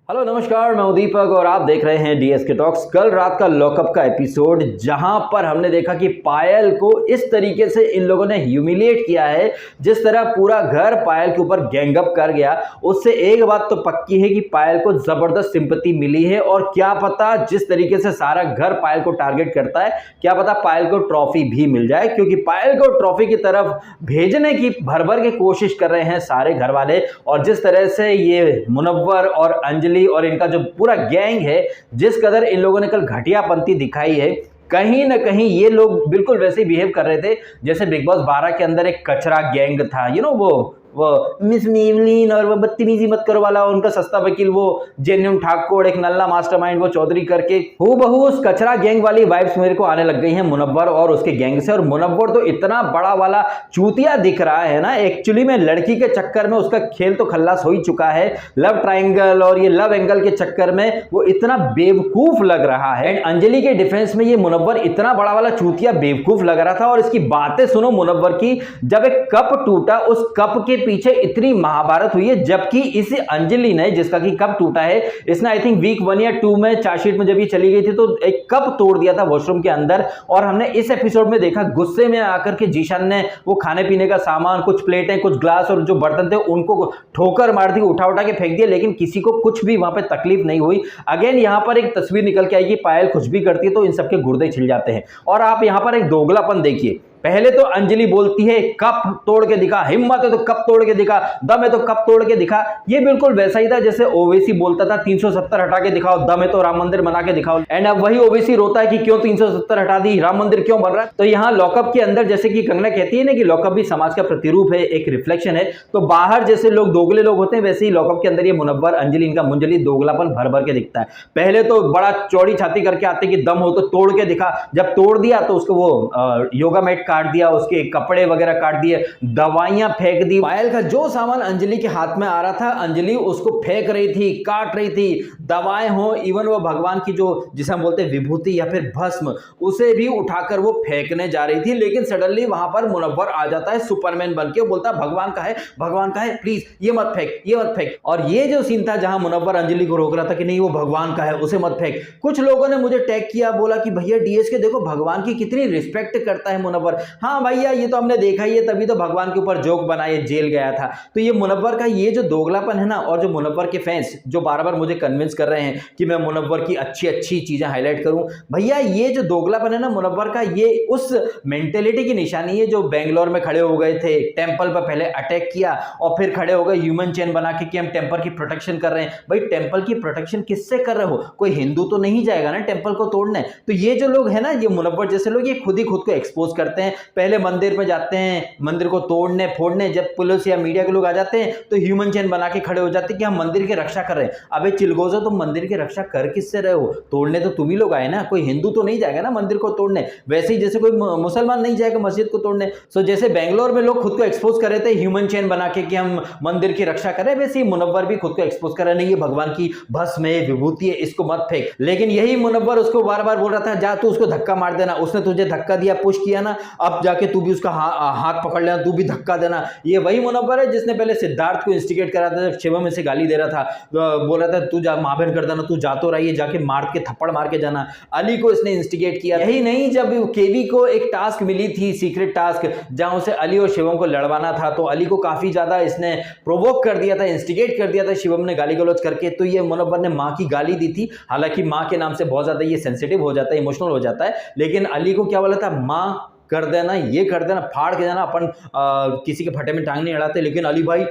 Hello नमस्कार, मैं हूं दीपक और आप देख रहे हैं डीएसके टॉक्स। कल रात का लॉकअप का एपिसोड जहां पर हमने देखा कि पायल को इस तरीके से इन लोगों ने ह्यूमिलिएट किया है, जिस तरह पूरा घर पायल के ऊपर गैंगअप कर गया। उससे एक बात तो पक्की है कि पायल को जबरदस्त सिंपैथी मिली है और क्या पता जिस तरीके से सारा घर पायल को टारगेट करता है, क्या पता पायल को ट्रॉफी भी मिल जाए, क्योंकि पायल को ट्रॉफी की तरफ भेजने की भर भर के कोशिश कर रहे हैं सारे घर वाले। और जिस तरह से ये मुनव्वर और अंजलि और इनका जो पूरा गैंग है, जिस कदर इन लोगों ने कल घटियापंती दिखाई है, कहीं ना कहीं ये लोग बिल्कुल वैसे ही बिहेव कर रहे थे जैसे बिग बॉस 12 के अंदर एक कचरा गैंग था। वो मिस मेवलिन और वो बदतमीजी मत करो वाला उनका सस्ता वकील, वो जेन्युइन ठाकुर, एक नल्ला मास्टरमाइंड वो चौधरी करके, हूबहू उस कचरा गैंग वाली वाइब्स मेरे को आने लग गई हैं मुनव्वर और उसके गैंग से। और मुनव्वर तो इतना बड़ा वाला चूतिया दिख रहा है ना, एक्चुअली में लड़की के चक्कर में उसका खेल तो खल्लास हो ही चुका है। लव ट्राइंगल और ये लव एंगल के चक्कर में वो इतना बेवकूफ लग रहा है। एंड अंजलि के डिफेंस में ये मुनव्वर इतना बड़ा वाला चूतिया बेवकूफ लग रहा था। और इसकी बातें सुनो मुनव्वर की, जब एक कप टूटा उस कप के पीछे इतनी महाभारत हुई है, जबकि इस अंजलि ने, जिसका कि कप टूटा है, इसने आई थिंक वीक 1 या 2 में चार्जशीट में जब ये चली गई थी तो एक कप तोड़ दिया था वॉशरूम के अंदर। और हमने इस एपिसोड में देखा गुस्से में आकर के जीशान ने वो खाने पीने का सामान, कुछ प्लेटें, कुछ ग्लास और जो बर्तन थे उनको ठोकर मार दी, उठा उठा के फेंक दिया, लेकिन किसी को कुछ भी वहां पे तकलीफ नहीं हुई। अगेन यहां पर एक तस्वीर निकल के आएगी, पायल कुछ भी करती है तो इन सबके गुर्दे छिल जाते हैं। और आप यहां पर एक दोगलापन देखिए, पहले तो अंजलि बोलती है कप तोड़ के दिखा, हिम्मत है तो कप तोड़ के दिखा, दम है तो कप तोड़ के दिखा। ये बिल्कुल वैसा ही था जैसे ओवैसी बोलता था 370 हटा के दिखाओ, दम है तो राम मंदिर बना के दिखाओ। एंड अब वही ओवैसी रोता है कि क्यों 370 हटा दी, राम मंदिर क्यों बन रहा है। तो यहाँ लॉकअप के अंदर, जैसे कि कंगना कहती है ना कि लॉकअप भी समाज का प्रतिरूप है, एक रिफ्लेक्शन है, तो बाहर जैसे लोग दोगले लोग होते हैं वैसे ही लॉकअप के अंदर ये मुनव्वर, अंजलि, इनका मुंजली दोगलापन भर भर के दिखता है। पहले तो बड़ा चौड़ी छाती करके आते कि दम हो तो तोड़ के दिखा, जब तोड़ दिया तो उसको वो योगा मैट काट दिया, उसके कपड़े वगैरह काट दिए, दवाइयां फेंक दी। पायल का जो सामान अंजलि के हाथ में आ रहा था, अंजलि उसको फेंक रही थी, काट रही थी, दवाएं हो, इवन वो भगवान की जो जिसे हम बोलते हैं विभूति या फिर भस्म, उसे भी उठाकर वो फेंकने जा रही थी। लेकिन सडनली वहां पर मुनव्वर आ जाता है सुपरमैन बन के, बोलता है भगवान का है, भगवान का है, प्लीज ये मत फेंक, ये मत फेंक। और ये जो सीन था जहां मुनव्वर अंजलि को रोक रहा था कि नहीं वो भगवान का है, उसे मत फेंक, कुछ लोगों ने मुझे टैग किया, बोला कि भैया डीएसके देखो भगवान की कितनी रिस्पेक्ट करता है मुनव्वर। हाँ भैया ये तो हमने देखा ही है, तभी तो भगवान के ऊपर जोक बनाए, जेल गया था। तो ये मुनव्वर का ये जो दोगलापन है ना, और जो मुनव्वर के फैंस जो बार बार मुझे कन्विंस कर रहे हैं कि मैं मुनव्वर की अच्छी अच्छी चीजें हाईलाइट करूं, भैया ये जो दोगलापन है ना मुनव्वर का, ये उस मेंटेलिटी की निशानी है जो बेंगलोर में खड़े हो गए थे, टेंपल पर पहले अटैक किया और फिर खड़े हो गए ह्यूमन चेन बना के कि हम टेंपल की प्रोटेक्शन कर रहे हैं। भाई टेंपल की प्रोटेक्शन किससे कर रहे हो? कोई हिंदू तो नहीं जाएगा ना टेंपल को तोड़ने। तो ये जो लोग है ना, ये मुनव्वर जैसे लोग, ये खुद ही खुद को एक्सपोज करते हैं। पहले मंदिर में जाते हैं, मंदिर को तोड़ने फोड़ने, जब पुलिस या मीडिया के लोग आ जाते हैं तो ह्यूमन चेन बना के खड़े हो जाते हैं कि हम मंदिर की रक्षा कर रहे हैं। अबे चिलगोज़ो, तुम मंदिर की रक्षा कर किससे रहे हो? तोड़ने तो तुम ही लोग आए ना, कोई हिंदू तो नहीं जाएगा ना मंदिर को तोड़ने, वैसे ही जैसे कोई मुसलमान नहीं जाएगा मस्जिद को तोड़ने। सो जैसे बेंगलोर में लोग खुद को एक्सपोज कर रहे थे ह्यूमन चेन बना के कि हम मंदिर की रक्षा कर रहे हैं, वैसे ही मुनव्वर भी खुद को एक्सपोज कर रहे हैं, नहीं ये भगवान की भस्म है, विभूति है, इसको मत फेंक। लेकिन यही मुनव्वर उसको बार बार बोल रहा था जा तू उसको धक्का मार देना, उसने तुझे धक्का दिया, पुश किया ना, अब जाके तू भी उसका हाथ पकड़ लेना, तू भी धक्का देना। ये वही मुनव्वर है जिसने पहले सिद्धार्थ को इंस्टिगेट करा था, जब शिवम इसे गाली दे रहा था, बोल रहा था तू जा मां बहन कर देना, तू जा तो रही है, जाके मार के थप्पड़ मार के जाना। अली को इसने इंस्टिगेट किया। यही नहीं, जब केवी को एक टास्क मिली थी, सीक्रेट टास्क, जहां उसे अली और शिवम को लड़वाना था, तो अली को काफी ज्यादा इसने प्रोवोक कर दिया था, इंस्टिगेट कर दिया था शिवम ने गाली गलौज करके। तो ये मुनव्वर ने मां की गाली दी थी, हालांकि मां के नाम से बहुत ज्यादा ये सेंसिटिव हो जाता है, इमोशनल हो जाता है, लेकिन अली को क्या बोला था, मां कर देना, ये कर देना, फाड़ के जाना। अपन किसी के फटे में टांग नहीं अड़ाते, लेकिन अली भाई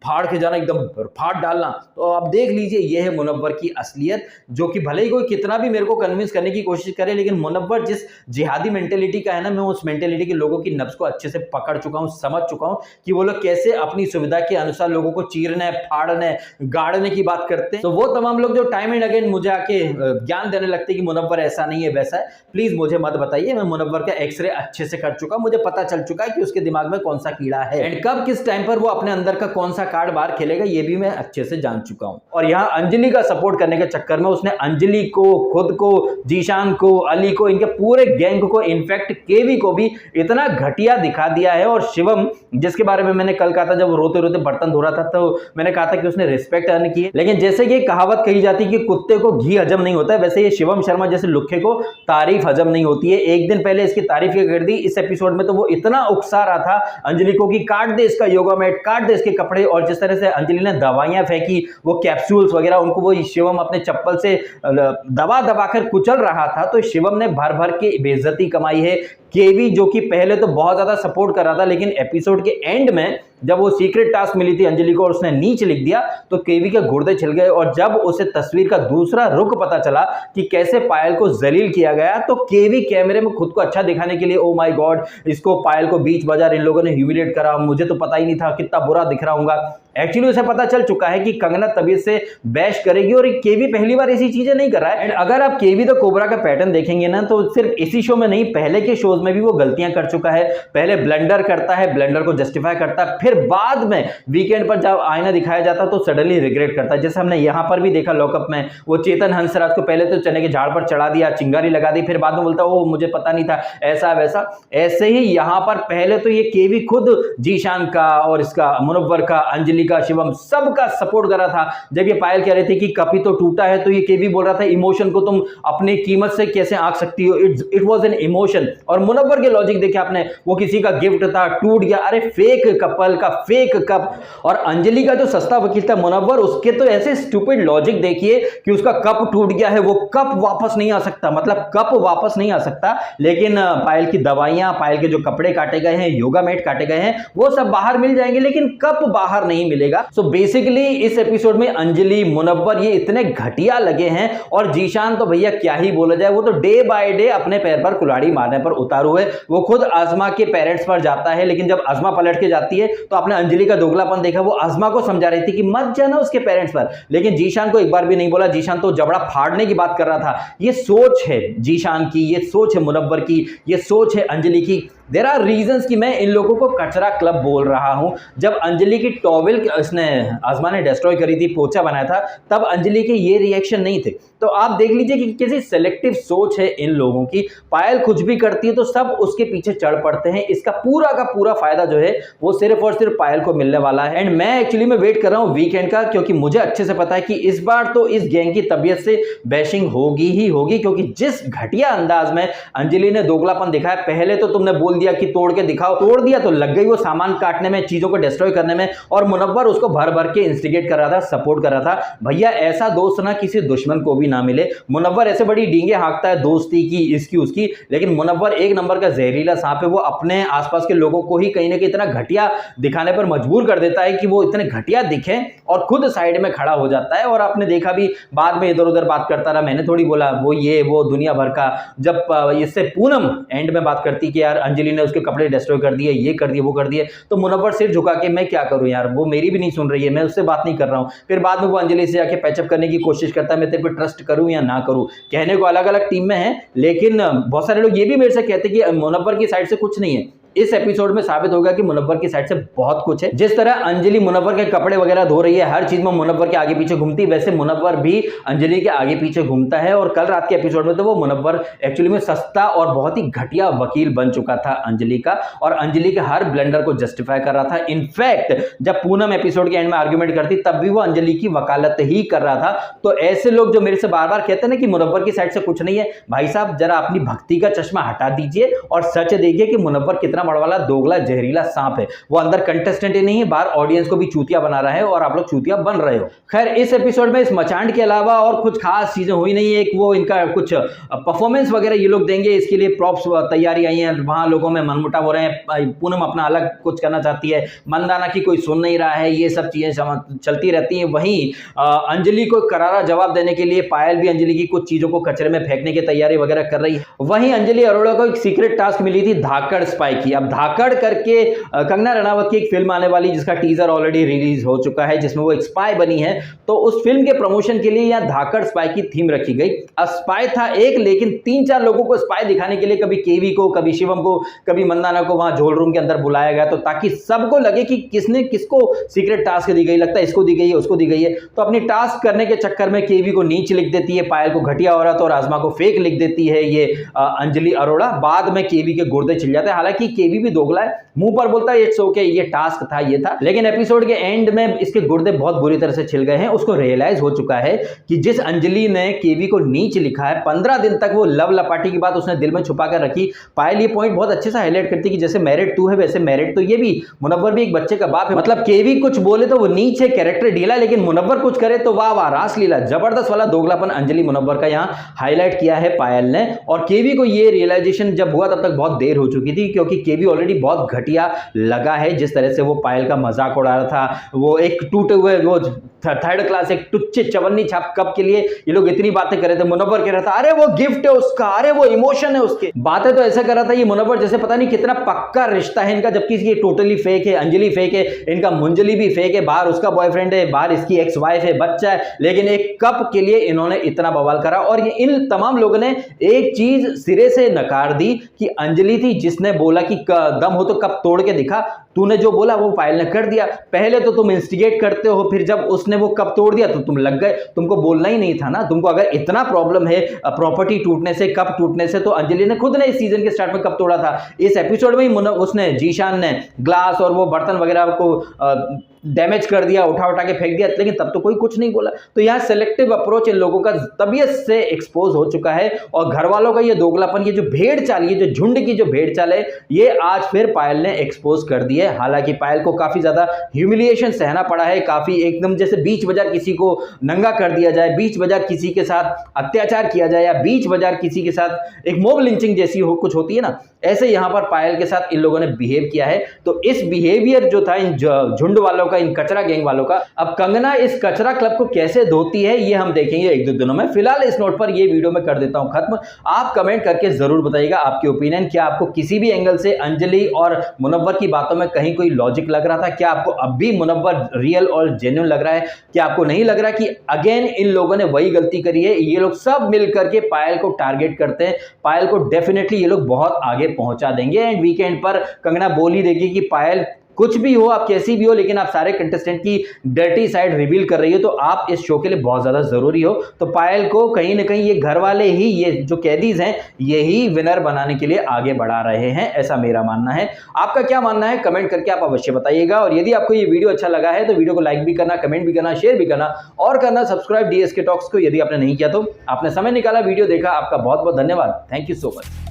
फाड़ के जाना, एकदम फाड़ डालना। तो आप देख लीजिए, ये है मुनव्वर की असलियत, जो कि भले ही कोई कितना भी मेरे को कन्विंस करने की कोशिश करे, लेकिन मुनव्वर जिस जिहादी मेंटेलिटी का है ना, मैं उस मेंटेलिटी के लोगों की नब्ज को अच्छे से पकड़ चुका हूं, समझ चुका हूं कि वो लोग कैसे अपनी सुविधा के अनुसार लोगों को चीरने, फाड़ने, गाड़ने की बात करते हैं। तो वो तमाम लोग जो टाइम एंड अगेन मुझे आके ज्ञान देने लगते हैं कि मुनव्वर ऐसा नहीं है, वैसा है, प्लीज मुझे मत बताइए। मैं मुनव्वर का एक्सरे अच्छे से कर चुका, मुझे पता चल चुका है कि उसके दिमाग में कौन सा कीड़ा है एंड कब किस टाइम पर वो अपने अंदर का कौन सा सा कार्ड बाहर खेलेगा ये भी मैं अच्छे से जान चुका हूं। और यहाँ अंजलि का सपोर्ट करने के चक्कर में उसने अंजलि को, खुद को, जीशान को, अली को, इनके पूरे गैंग को, इनफैक्ट केवी को भी इतना घटिया दिखा दिया है। और शिवम, जिसके बारे में मैंने कल कहा था जब रोते रोते बर्तन धो रहा था, तो मैंने कहा था कि उसने रिस्पेक्ट अर्न की है, लेकिन जैसे कि कहावत कही जाती है कि कुत्ते को घी हजम नहीं होता है, वैसे ये शिवम शर्मा जैसे लुखे को तारीफ हजम नहीं होती है। एक दिन पहले इसकी तारीफ कर दी इस एपिसोड में, तो वो इतना उकसा रहा था अंजलि को कि काट दे इसका योगा मैट, काट दे इसके कपड़े, और जिस तरह से अंजलि ने दवाइयां फेंकी, वो कैप्सूल्स वगैरह, उनको वो शिवम अपने चप्पल से दबा दबा कर कुचल रहा था। तो शिवम ने भर भर के बेइज्जती कमाई है। केवी जो कि पहले तो बहुत ज्यादा सपोर्ट कर रहा था, लेकिन एपिसोड के एंड में जब वो सीक्रेट टास्क मिली थी अंजलि को और उसने नीच लिख दिया, तो केवी के गुर्दे छिल गए। और जब उसे तस्वीर का दूसरा रुख पता चला कि कैसे पायल को जलील किया गया, तो केवी कैमरे में खुद को अच्छा दिखाने के लिए, ओ माय गॉड, इसको पायल को बीच बाजार इन लोगों ने ह्यूमिलेट करा, मुझे तो पता ही नहीं था, कितना बुरा दिख रहा हूंगा। एक्चुअली उसे पता चल चुका है कि कंगना तबीयत से बैश करेगी, और केवी पहली बार ऐसी चीजें नहीं कर रहा है। एंड अगर आप केवी द कोबरा का पैटर्न देखेंगे ना, तो सिर्फ इसी शो में नहीं, पहले के शोज में भी वो गलतियां कर चुका है। पहले ब्लंडर करता है, ब्लंडर को जस्टिफाई करता है, फिर बाद में वीकेंड पर जब आईना दिखाया जाता तो सडनली रिग्रेट करता है। जैसे हमने यहां पर भी देखा लॉकअप में, वो चेतन हंसराज को पहले तो चने के झाड़ पर चढ़ा दिया, चिंगारी लगा दी, फिर बाद में बोलता ओ मुझे पता नहीं था, ऐसा वैसा। ऐसे ही यहां पर पहले तो ये केवी खुद जीशान का और इसका मुनव्वर का, अंजलि का, शिवम सबका सपोर्ट कर रहा था। जब ये पायल कह रही थी कि कप ही तो टूटा है, तो ये केवी बोल रहा था इमोशन को तुम अपनी कीमत से कैसे आंक सकती हो, इट वाज एन इमोशन। और मुनव्वर के लॉजिक देखे आपने, वो किसी का गिफ्ट था, टूट गया, अरे फेक कपल का फेक कप। और अंजलि का जो सस्ता वकील था मुनव्वर, उसके तो ऐसे स्टूपिड लॉजिक देखिए कि उसका कप टूट गया है, वो कप वापस नहीं आ सकता, मतलब कप वापस नहीं आ सकता, लेकिन पायल की दवाइयां, पायल के जो कपड़े काटे गए हैं, योगा मैट काटे गए हैं, वो सब बाहर मिल जाएंगे, लेकिन कप बाहर नहीं मिलेगा। सो बेसिकली इस एपिसोड में अंजलि, मुनव्वर ये इतने घटिया लगे हैं, और जीशान तो भैया क्या ही बोला जाए, वो तो डे बाय डे अपने पैर पर कुल्हाड़ी मारने पर उतारू है। वो खुद आजमा के पेरेंट्स पर जाता है, लेकिन जब आजमा पलट के जाती है तो आपने अंजलि का दोगलापन देखा, वो आजमा को समझा रही थी कि मत जाना उसके पेरेंट्स पर, लेकिन जीशान को एक बार भी नहीं बोला। जीशान तो जबड़ा फाड़ने की बात कर रहा था। ये सोच है जीशान की, ये सोच है मुनव्वर की, ये सोच है अंजलि की। देयर आर रीजंस कि मैं इन लोगों को कचरा क्लब बोल रहा हूं। जब अंजलि की टॉवेल इसने आजमा ने डिस्ट्रॉय करी थी, पोछा बनाया था, तब अंजलि के ये रिएक्शन नहीं थे। तो आप देख लीजिए कि कैसी सिलेक्टिव सोच है इन लोगों की। पायल कुछ भी करती है तो सब उसके पीछे चढ़ पड़ते हैं। इसका पूरा का पूरा फायदा जो है वो सिर्फ और सिर्फ पायल को मिलने वाला है। एंड मैं एक्चुअली में वेट कर रहा हूं वीकेंड का, क्योंकि मुझे अच्छे से पता है कि इस बार तो इस गैंग की तबीयत से बैशिंग होगी ही होगी, क्योंकि जिस घटिया अंदाज में अंजलि ने दोगलापन दिखाया। पहले तो तुमने बोल दिया कि तोड़ के दिखाओ, तोड़ दिया तो लग गई वो सामान काटने में, चीजों को डिस्ट्रॉय करने में, और मुनव्वर उसको भर भर के इंस्टिगेट कर रहा था, सपोर्ट कर रहा था। भैया ऐसा दोस्त ना किसी दुश्मन को भी ना मिले। मुनव्वर ऐसे बड़ी डींगे हाँकता है दोस्ती की, इसकी उसकी, लेकिन मुनव्वर एक नंबर का जहरीला सांप है। वो अपने आसपास के लोगों को ही कहीं ना कहीं इतना घटिया दिखाने पर मजबूर कर देता है कि वो इतने घटिया दिखे और खुद साइड में खड़ा हो जाता है। और आपने देखा भी बाद में इधर उधर बात करता रहा, मैंने थोड़ी बोला वो ये वो दुनिया भर का। जब इससे पूनम एंड में बात करती कि यार अंजलि ने उसके कपड़े डिस्ट्रॉय कर दिए, ये कर दिए, वो कर दिए, तो मुनव्वर सिर झुका के मैं क्या करूं यार, वो मेरी भी नहीं सुन रही है, मैं उससे बात नहीं कर रहा हूं। फिर बाद में वो अंजलि से जाके पैचअप करने की कोशिश करता है, मैं तेरे पे ट्रस्ट करूं या ना करूं। कहने को अलग अलग टीम में है, लेकिन बहुत सारे लोग ये भी मेरे से कहते हैं कि मुनव्वर की साइड से कुछ नहीं है। इस एपिसोड में साबित होगा कि मुनव्वर की साइड से बहुत कुछ है। जिस तरह अंजलि मुनव्वर के कपड़े वगैरह धो रही है, हर चीज में मुनव्वर के आगे पीछे घूमती, वैसे मुनव्वर भी अंजलि के आगे पीछे घूमता है। और कल रात के एपिसोड में तो वो मुनव्वर एक्चुअली में सस्ता और बहुत ही घटिया वकील बन चुका था अंजलि का, और अंजलि के हर ब्लंडर को जस्टिफाई कर रहा था। इनफैक्ट जब पूनम एपिसोड के एंड में आर्ग्यूमेंट करती तब भी वो अंजलि की वकालत ही कर रहा था। तो ऐसे लोग जो मेरे से बार बार कहते हैं ना कि मुनव्वर की साइड से कुछ नहीं है, भाई साहब जरा अपनी भक्ति का चश्मा हटा दीजिए और सच देखिए कि मुनव्वर कितना बड़ा वाला दोगला जहरीला सांप है। वो अंदर कंटेस्टेंट ही नहीं है, बाहर ऑडियंस को भी चूतिया बना रहा है, और आप लोग चूतिया बन रहे हो। खैर इस एपिसोड में इस मचांड के अलावा और कुछ खास चीजें हुई नहीं है। एक वो इनका कुछ परफॉर्मेंस वगैरह ये लोग देंगे, इसके लिए प्रॉप्स तैयारी आई है, वहां लोगों में मनमुटाव हो रहे हैं। पूनम अपना अलग कुछ करना चाहती है, मंदाना की कोई सुन नहीं रहा है, ये सब चीजें चलती रहती हैं। वहीं अंजलि को करारा जवाब देने के लिए पायल भी अंजलि की कुछ चीजों को कचरे में फेंकने की तैयारी वगैरह कर रही है। वहीं अंजलि अरोड़ा को एक सीक्रेट टास्क मिली थी धाकड़ स्पाई की। अब धाकड़ करके कंगना रनावत की एक फिल्म आने वाली जिसका टीजर ऑलरेडी रिलीज हो चुका है, जिसमें वो एक स्पाई बनी है। तो उस फिल्म के प्रमोशन के लिए यहाँ धाकड़ स्पाई की थीम रखी गई। अब स्पाई था एक, लेकिन 3-4 लोगों को स्पाई दिखाने के लिए कभी केवी को, कभी शिवम को, कभी मंदाना को वहां झोल रूम के अंदर बुलाया गया, तो ताकि सबको लगे कि किसने किसको सीक्रेट टास्क दी गई, लगता है इसको दी गई है, उसको दी गई है। तो अपनी टास्क करने के चक्कर में केवी को नीच लिख देती है, पायल को घटिया औरत और आजमा को फेक लिख देती है ये अंजलि अरोड़ा। बाद में केवी के गुर्दे छिल जाते हैं। हालांकि केवी भी दोगला है, मुंह पर बोलता है इट्स ओके, ये टास्क था, ये था, लेकिन एपिसोड के एंड में इसके गुर्दे बहुत बुरी तरह से छिल गए हैं। उसको रियलाइज हो चुका है कि जिस अंजलि ने केवी को नीच लिखा है, 15 दिन तक वो लव लपाटी की बात उसने दिल में छुपा कर रखी। पायल ये पॉइंट बहुत अच्छे से हाईलाइट करती कि जैसे मैरिड तू है वैसे मैरिड तो ये भी, मुनव्वर भी एक बच्चे का बाप है। मतलब केवी कुछ बोले तो वो नीच है, कैरेक्टर ढीला, लेकिन मुनव्वर कुछ करे तो वाह वाह, रासलीला, जबरदस्त वाला दोगलापन अंजलि मुनव्वर का यहाँ हाईलाइट किया है पायल ने। और केवी को ये रियलाइजेशन जब हुआ तब तक बहुत देर हो चुकी थी, क्योंकि केवी ऑलरेडी बहुत घटिया लगा है। जिस तरह से वो पायल का मजाक उड़ा रहा था, वो एक टूटे हुए वो थर्ड क्लास एक टुच्चे चवन्नी छाप कप के लिए ये लोग इतनी बातें कर रहे थे। मुनव्वर कह रहा था अरे वो गिफ्ट है उसका, अरे वो इमोशन है उसके, बातें तो ऐसा कर रहा था ये मुनव्वर जैसे पता नहीं कितना पक्का रिश्ता है इनका, जबकि ये टोटली फेक है। अंजलि फेक है, इनका मुंजली भी फेक है, बाहर उसका बॉयफ्रेंड है, बाहर इसकी एक्स वाइफ है, बच्चा है, लेकिन एक कप के लिए इन्होंने इतना बवाल करा। और ये इन तमाम लोगों ने एक चीज सिरे से नकार दी कि अंजलि थी जिसने बोला कि दम हो तो कप तोड़ के दिखा, तूने जो बोला वो पायल ने कर दिया। पहले तो तुम इंस्टिगेट करते हो, फिर जब उसने वो कप तोड़ दिया तो तुम लग गए, तुमको बोलना ही नहीं था ना। तुमको अगर इतना प्रॉब्लम है प्रॉपर्टी टूटने से, कप टूटने से, तो अंजलि ने खुद ने इस सीजन के स्टार्ट में कप तोड़ा था। इस एपिसोड में ही उसने, जीशान ने ग्लास और वो बर्तन वगैरह को डैमेज कर दिया, उठा उठा के फेंक दिया, लेकिन तब तो कोई कुछ नहीं बोला। तो यहाँ सेलेक्टिव अप्रोच इन लोगों का तबीयत से एक्सपोज हो चुका है, और घर वालों का ये दोगलापन, ये जो भेड़ चाल, ये जो झुंड की जो भेड़ चाल है, ये आज फिर पायल ने एक्सपोज कर दी है। हालांकि पायल को काफी ज्यादा ह्यूमिलिएशन सहना पड़ा है, काफी एकदम जैसे बीच बाजार किसी को नंगा कर दिया जाए, बीच बाजार किसी के साथ अत्याचार किया जाए, या बीच बाजार किसी के साथ एक मॉब लिंचिंग जैसी कुछ होती है ना, ऐसे यहां पर पायल के साथ इन लोगों ने बिहेव किया है। तो इस बिहेवियर जो था इन झुंड वालों का, इन कचरा गैंग वालों का, अब कंगना इस कचरा क्लब को कैसे धोती है ये हम देखेंगे 1-2 दिनों में। फिलहाल इस नोट पर ये वीडियो में कर देता हूं खत्म। आप कमेंट करके जरूर बताइएगा आपकी ओपिनियन, क्या आपको किसी भी एंगल से अंजलि और मुनव्वर की बातों में कहीं कोई लॉजिक लग रहा था? क्या आपको अब भी मुनव्वर रियल और जेन्युइन लग रहा है? क्या आपको नहीं लग रहा कि अगेन इन लोगों ने वही गलती करी है? ये लोग सब मिलकर के पायल को टारगेट करते हैं। पायल को डेफिनेटली ये लोग बहुत आगे पहुंचा देंगे, एंड वीकेंड पर कंगना बोल ही देगी कि पायल कुछ भी हो, आप कैसी भी हो, लेकिन आप सारे कंटेस्टेंट की डर्टी साइड रिवील कर रही हो, तो आप इस शो के लिए बहुत ज्यादा जरूरी हो। तो पायल को कहीं ना कहीं ये घर वाले ही, ये जो कैदीज हैं, यही विनर बनाने के लिए आगे बढ़ा रहे हैं, ऐसा मेरा मानना है। आपका क्या मानना है कमेंट करके आप अवश्य बताइएगा। और यदि आपको ये वीडियो अच्छा लगा है तो वीडियो को लाइक भी करना, कमेंट भी करना, शेयर भी करना, और करना सब्सक्राइब डीएसके टॉक्स को, यदि आपने नहीं किया तो। आपने समय निकाला, वीडियो देखा, आपका बहुत बहुत धन्यवाद। Thank you so much.